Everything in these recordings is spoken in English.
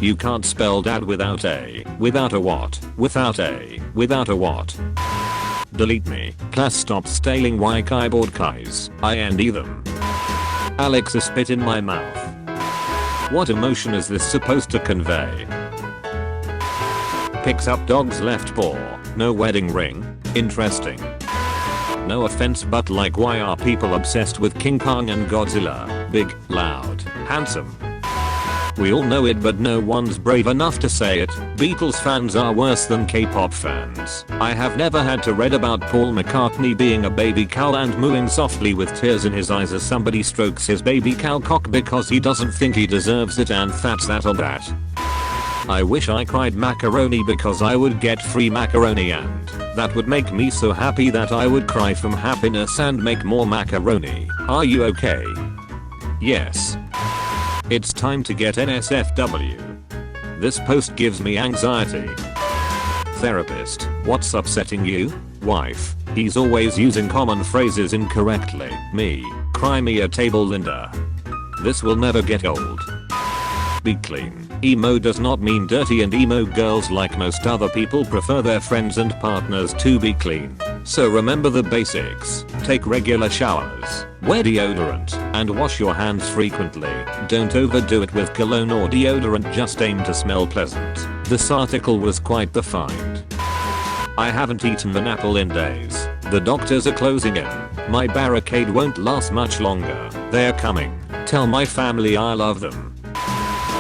You can't spell dad without a what? Without a what? Delete me. Class stop stealing Y keyboard keys. I end them. Alexa spit in my mouth. What emotion is this supposed to convey? Picks up dog's left paw. No wedding ring. Interesting. No offense, but like, why are people obsessed with King Kong and Godzilla? Big, loud, handsome. We all know it, but no one's brave enough to say it. Beatles fans are worse than K-pop fans. I have never had to read about Paul McCartney being a baby cow and mooing softly with tears in his eyes as somebody strokes his baby cow cock because he doesn't think he deserves it, and that's that on that. I wish I cried macaroni because I would get free macaroni, and that would make me so happy that I would cry from happiness and make more macaroni. Are you okay? Yes. It's time to get NSFW. This post gives me anxiety. Therapist, what's upsetting you? Wife, he's always using common phrases incorrectly. Me, cry me a table, Linda. This will never get old. Be clean. Emo does not mean dirty, and emo girls, like most other people, prefer their friends and partners to be clean. So remember the basics. Take regular showers, wear deodorant, and wash your hands frequently. Don't overdo it with cologne or deodorant, just aim to smell pleasant. This article was quite the find. I haven't eaten an apple in days. The doctors are closing in. My barricade won't last much longer. They're coming. Tell my family I love them.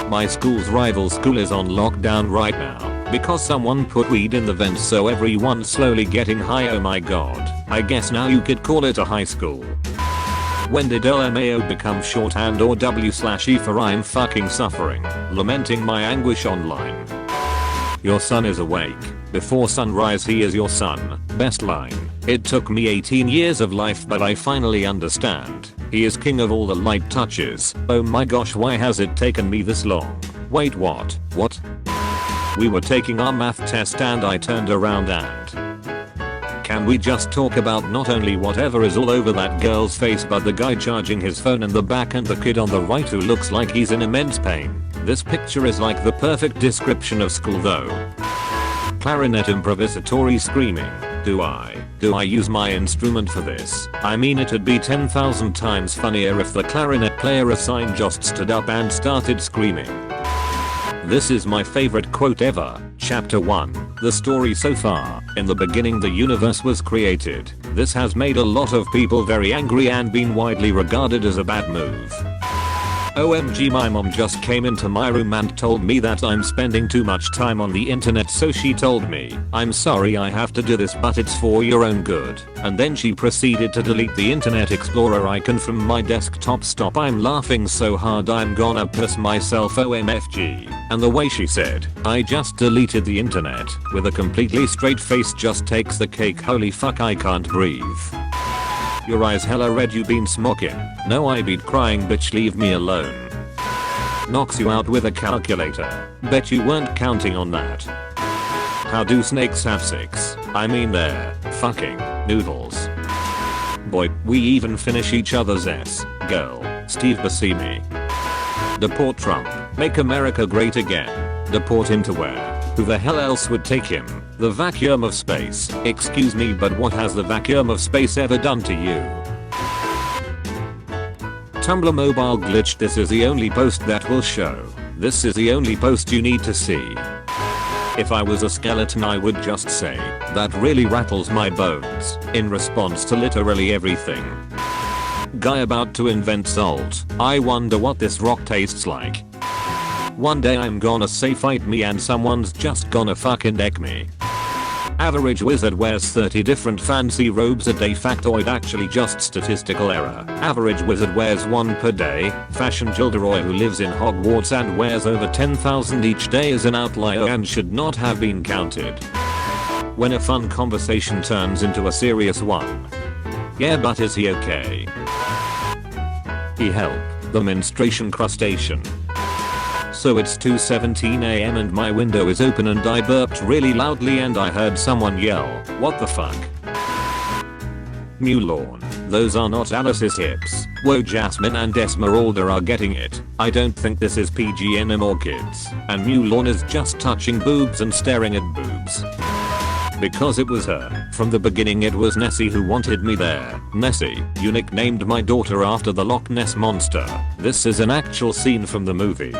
My school's rival school is on lockdown right now because someone put weed in the vents, so everyone's slowly getting high. Oh my god. I guess now you could call it a high school. When did LMAO become shorthand or W/E for I'm fucking suffering, lamenting my anguish online? Your son is awake. Before sunrise he is your son. Best line. It took me 18 years of life, but I finally understand. He is king of all the light touches. Oh my gosh, why has it taken me this long? Wait, what? What? We were taking our math test and I turned around and... Can we just talk about not only whatever is all over that girl's face, but the guy charging his phone in the back and the kid on the right who looks like he's in immense pain? This picture is like the perfect description of school though. Clarinet improvisatory screaming. Do I use my instrument for this? I mean, it'd be 10,000 times funnier if the clarinet player assigned just stood up and started screaming. This is my favorite quote ever. Chapter 1. The story so far. In the beginning the universe was created. This has made a lot of people very angry and been widely regarded as a bad move. OMG, my mom just came into my room and told me that I'm spending too much time on the internet, so she told me, I'm sorry I have to do this, but it's for your own good. And then she proceeded to delete the Internet Explorer icon from my desktop. Stop, I'm laughing so hard I'm gonna piss myself. OMFG. And the way she said, I just deleted the internet, with a completely straight face just takes the cake. Holy fuck, I can't breathe. Your eyes hella red, you been smoking. No, I beat crying, bitch, leave me alone. Knocks you out with a calculator. Bet you weren't counting on that. How do snakes have sex? I mean they're fucking noodles. Boy, we even finish each other's S. Girl, Steve Buscemi. Deport Trump. Make America great again. Deport him to where? Who the hell else would take him? The vacuum of space. Excuse me, but what has the vacuum of space ever done to you? Tumblr mobile glitched. This is the only post that will show. This is the only post you need to see. If I was a skeleton I would just say, that really rattles my bones, in response to literally everything. Guy about to invent salt. I wonder what this rock tastes like. One day I'm gonna say fight me and someone's just gonna fucking deck me. Average wizard wears 30 different fancy robes a day. Factoid, actually just statistical error. Average wizard wears one per day. Fashion Gilderoy who lives in Hogwarts and wears over 10,000 each day is an outlier and should not have been counted. When a fun conversation turns into a serious one. Yeah, but is he okay? He help. The menstruation crustacean. So it's 2:17 AM and my window is open and I burped really loudly and I heard someone yell, what the fuck? Mew lawn. Those are not Alice's hips. Whoa, Jasmine and Esmeralda are getting it. I don't think this is PG anymore, kids. And Mew lawn is just touching boobs and staring at boobs. Because it was her. From the beginning it was Nessie who wanted me there. Nessie, you nicknamed my daughter after the Loch Ness monster. This is an actual scene from the movie.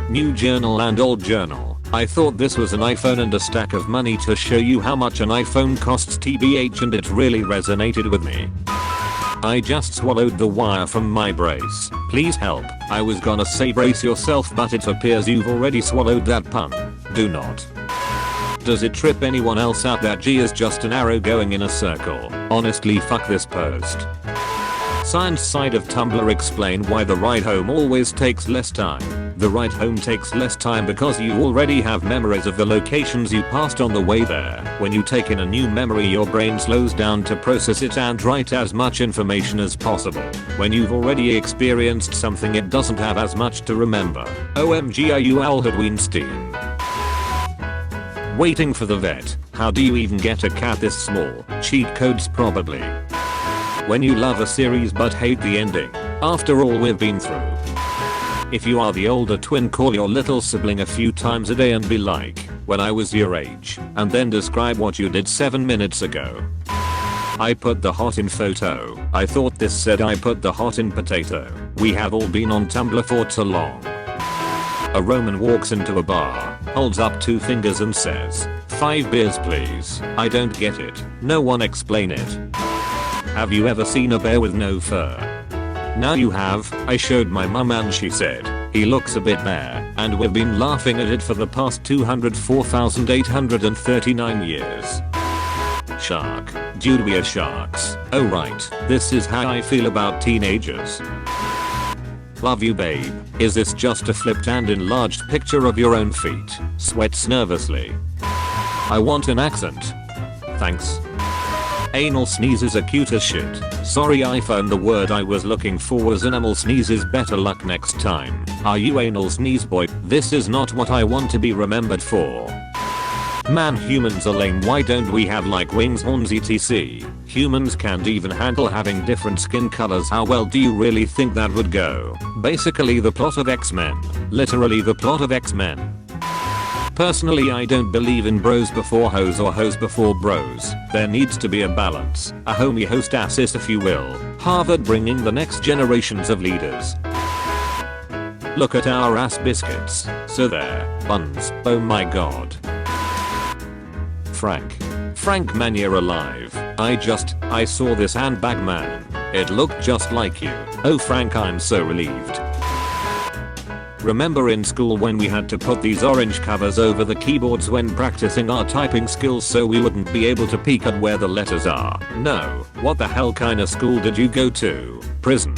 New journal and old journal. I thought this was an iPhone and a stack of money to show you how much an iPhone costs tbh, and it really resonated with me. I just swallowed the wire from my brace. Please help. I was gonna say brace yourself, but it appears you've already swallowed that pun. Do not. Does it trip anyone else out that G is just an arrow going in a circle? Honestly, fuck this post. Science side of Tumblr explain why the ride home always takes less time. The ride home takes less time because you already have memories of the locations you passed on the way there. When you take in a new memory, your brain slows down to process it and write as much information as possible. When you've already experienced something, it doesn't have as much to remember. OMG, are you Alfred Weinstein? Waiting for the vet. How do you even get a cat this small? Cheat codes probably. When you love a series but hate the ending. After all we've been through. If you are the older twin, call your little sibling a few times a day and be like, when I was your age, and then describe what you did 7 minutes ago. I put the hot in photo. I thought this said I put the hot in potato. We have all been on Tumblr for too long. A Roman walks into a bar, holds up 2 fingers and says, 5 beers please. I don't get it. No one explain it. Have you ever seen a bear with no fur? Now you have. I showed my mum and she said, he looks a bit bare, and we've been laughing at it for the past 204,839 years. Shark. Dude, we are sharks. Oh right, this is how I feel about teenagers. Love you babe. Is this just a flipped and enlarged picture of your own feet? Sweats nervously. I want an accent. Thanks. Anal sneezes are cute as shit. Sorry iPhone, the word I was looking for was animal sneezes. Better luck next time. Are you anal sneeze boy? This is not what I want to be remembered for. Man, humans are lame. Why don't we have like wings, horns, etc? Humans can't even handle having different skin colors. How well do you really think that would go? Basically the plot of X-Men. Literally the plot of X-Men. Personally, I don't believe in bros before hoes or hoes before bros. There needs to be a balance. A homie hostasis if you will. Harvard bringing the next generations of leaders. Look at our ass biscuits. So there. Buns. Oh my god. Frank man, you're alive. I saw this handbag man. It looked just like you. Oh Frank, I'm so relieved. Remember in school when we had to put these orange covers over the keyboards when practicing our typing skills so we wouldn't be able to peek at where the letters are? No. What the hell kind of school did you go to? Prison.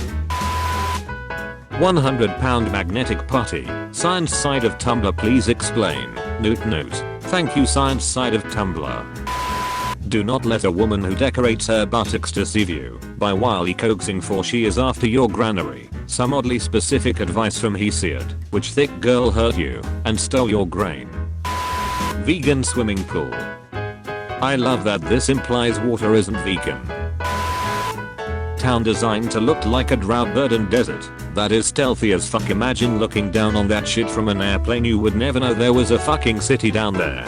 100-pound magnetic putty. Science side of Tumblr, please explain. Note. Thank you science side of Tumblr. Do not let a woman who decorates her buttocks deceive you by wildly coaxing, for she is after your granary. Some oddly specific advice from he seared, which thick girl hurt you and stole your grain. Vegan swimming pool. I love that this implies water isn't vegan. Town designed to look like a drought-burdened desert. That is stealthy as fuck. Imagine looking down on that shit from an airplane. You would never know there was a fucking city down there.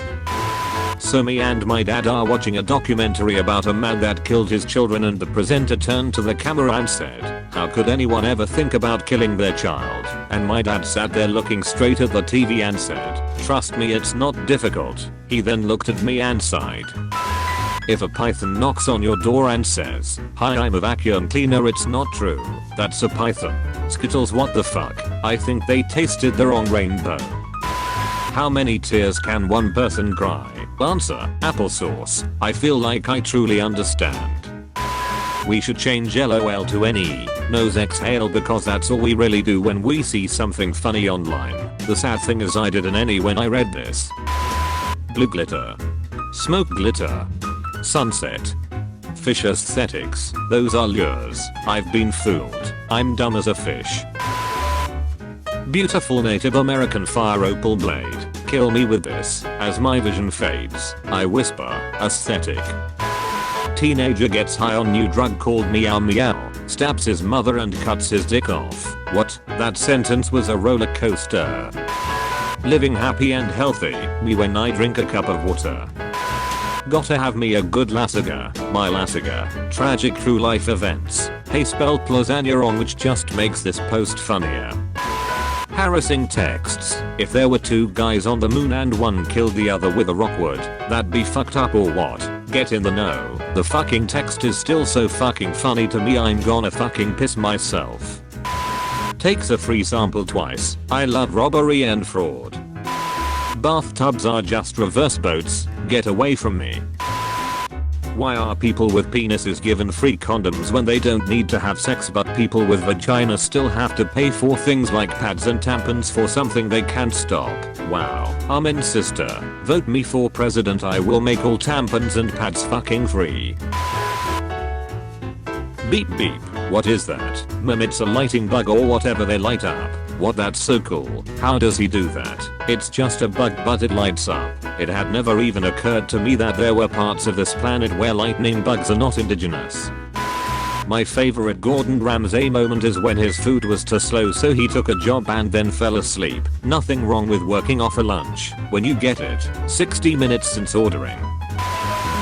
So me and my dad are watching a documentary about a man that killed his children, and the presenter turned to the camera and said, how could anyone ever think about killing their child? And my dad sat there looking straight at the TV and said, trust me, it's not difficult. He then looked at me and sighed. If a python knocks on your door and says, hi, I'm a vacuum cleaner, it's not true. That's a python. Skittles, what the fuck? I think they tasted the wrong rainbow. How many tears can one person cry? Answer, applesauce. I feel like I truly understand. We should change LOL to NE, nose exhale, because that's all we really do when we see something funny online. The sad thing is I did an NE when I read this. Blue glitter. Smoke glitter. Sunset. Fish aesthetics. Those are lures. I've been fooled. I'm dumb as a fish. Beautiful Native American fire opal blade. Kill me with this. As my vision fades, I whisper, aesthetic. Teenager gets high on new drug called meow meow, stabs his mother and cuts his dick off. What? That sentence was a roller coaster. Living happy and healthy, me when I drink a cup of water. Gotta have me a good lasagna, my lasagna. Tragic true life events. Hey, spelled lasagna wrong, which just makes this post funnier. Harassing texts. If there were two guys on the moon and one killed the other with a rock, would that be fucked up or what? Get in the know. The fucking text is still so fucking funny to me, I'm gonna fucking piss myself. Takes a free sample twice. I love robbery and fraud. Bathtubs are just reverse boats. Get away from me. Why are people with penises given free condoms when they don't need to have sex, but people with vaginas still have to pay for things like pads and tampons for something they can't stop? Wow. Amen, sister. Vote me for president, I will make all tampons and pads fucking free. Beep beep. What is that? It's a lighting bug or whatever they light up. What, that's so cool. How does he do that? It's just a bug but it lights up. It had never even occurred to me that there were parts of this planet where lightning bugs are not indigenous. My favorite Gordon Ramsay moment is when his food was too slow, so he took a job and then fell asleep. Nothing wrong with working off a lunch, when you get it. 60 minutes since ordering.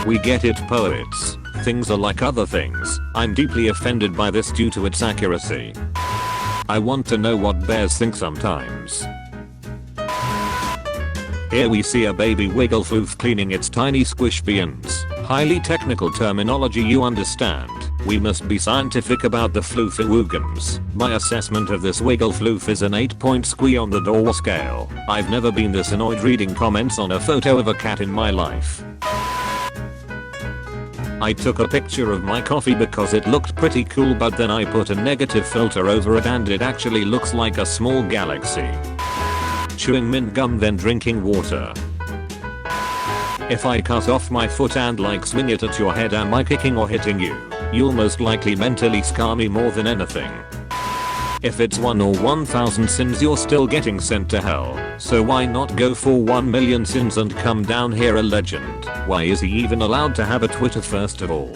We get it, poets. Things are like other things. I'm deeply offended by this due to its accuracy. I want to know what bears think sometimes. Here we see a baby wiggle floof cleaning its tiny squishpians. Highly technical terminology, you understand. We must be scientific about the floofy-woogums. My assessment of this wiggle floof is an 8-point squee on the door scale. I've never been this annoyed reading comments on a photo of a cat in my life. I took a picture of my coffee because it looked pretty cool, but then I put a negative filter over it and it actually looks like a small galaxy. Chewing mint gum then drinking water. If I cut off my foot and like swing it at your head, am I kicking or hitting you? You'll most likely mentally scar me more than anything. If it's 1 or 1,000 sins, you're still getting sent to hell. So why not go for 1 million sins and come down here a legend? Why is he even allowed to have a Twitter first of all?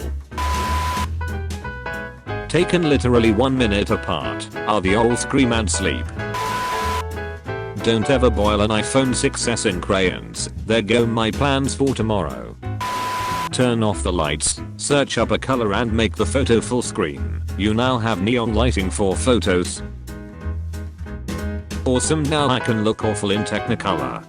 Taken literally 1 minute apart. Are the all scream and sleep? Don't ever boil an iPhone 6s in crayons. There go my plans for tomorrow. Turn off the lights, search up a color and make the photo full screen. You now have neon lighting for photos. Awesome, now I can look awful in Technicolor.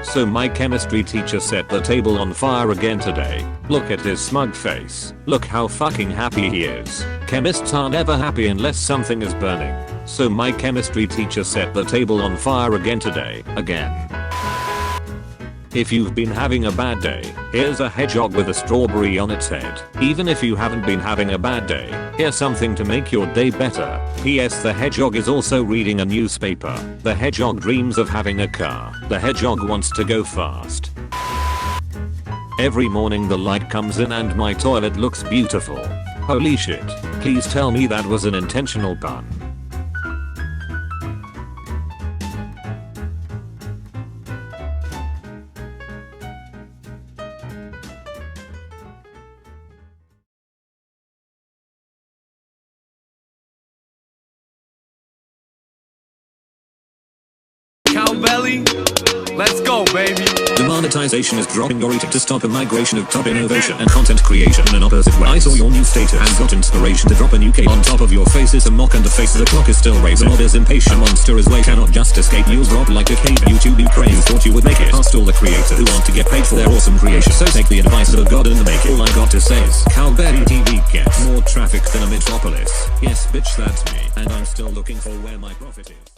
So my chemistry teacher set the table on fire again today. Look at his smug face. Look how fucking happy he is. Chemists are never happy unless something is burning. So my chemistry teacher set the table on fire again today. Again. If you've been having a bad day, here's a hedgehog with a strawberry on its head. Even if you haven't been having a bad day, here's something to make your day better. P.S. The hedgehog is also reading a newspaper. The hedgehog dreams of having a car. The hedgehog wants to go fast. Every morning the light comes in and my toilet looks beautiful. Holy shit. Please tell me that was an intentional pun. Cowbelly, let's go, baby. The monetization is dropping your rating to stop a migration of top innovation and content creation in an opposite way. I saw your new status and got inspiration to drop a new cape. On top of your face is a mock and the face of the clock is still raising. The mob is impatient, monster is late, cannot just escape. News drop like a cave. YouTube Ukraine, you thought you would make it. Past all the creators who want to get paid for their awesome creation. So take the advice of a god in the making. All I got to say is Cowbelly TV gets more traffic than a metropolis. Yes bitch, that's me. And I'm still looking for where my profit is.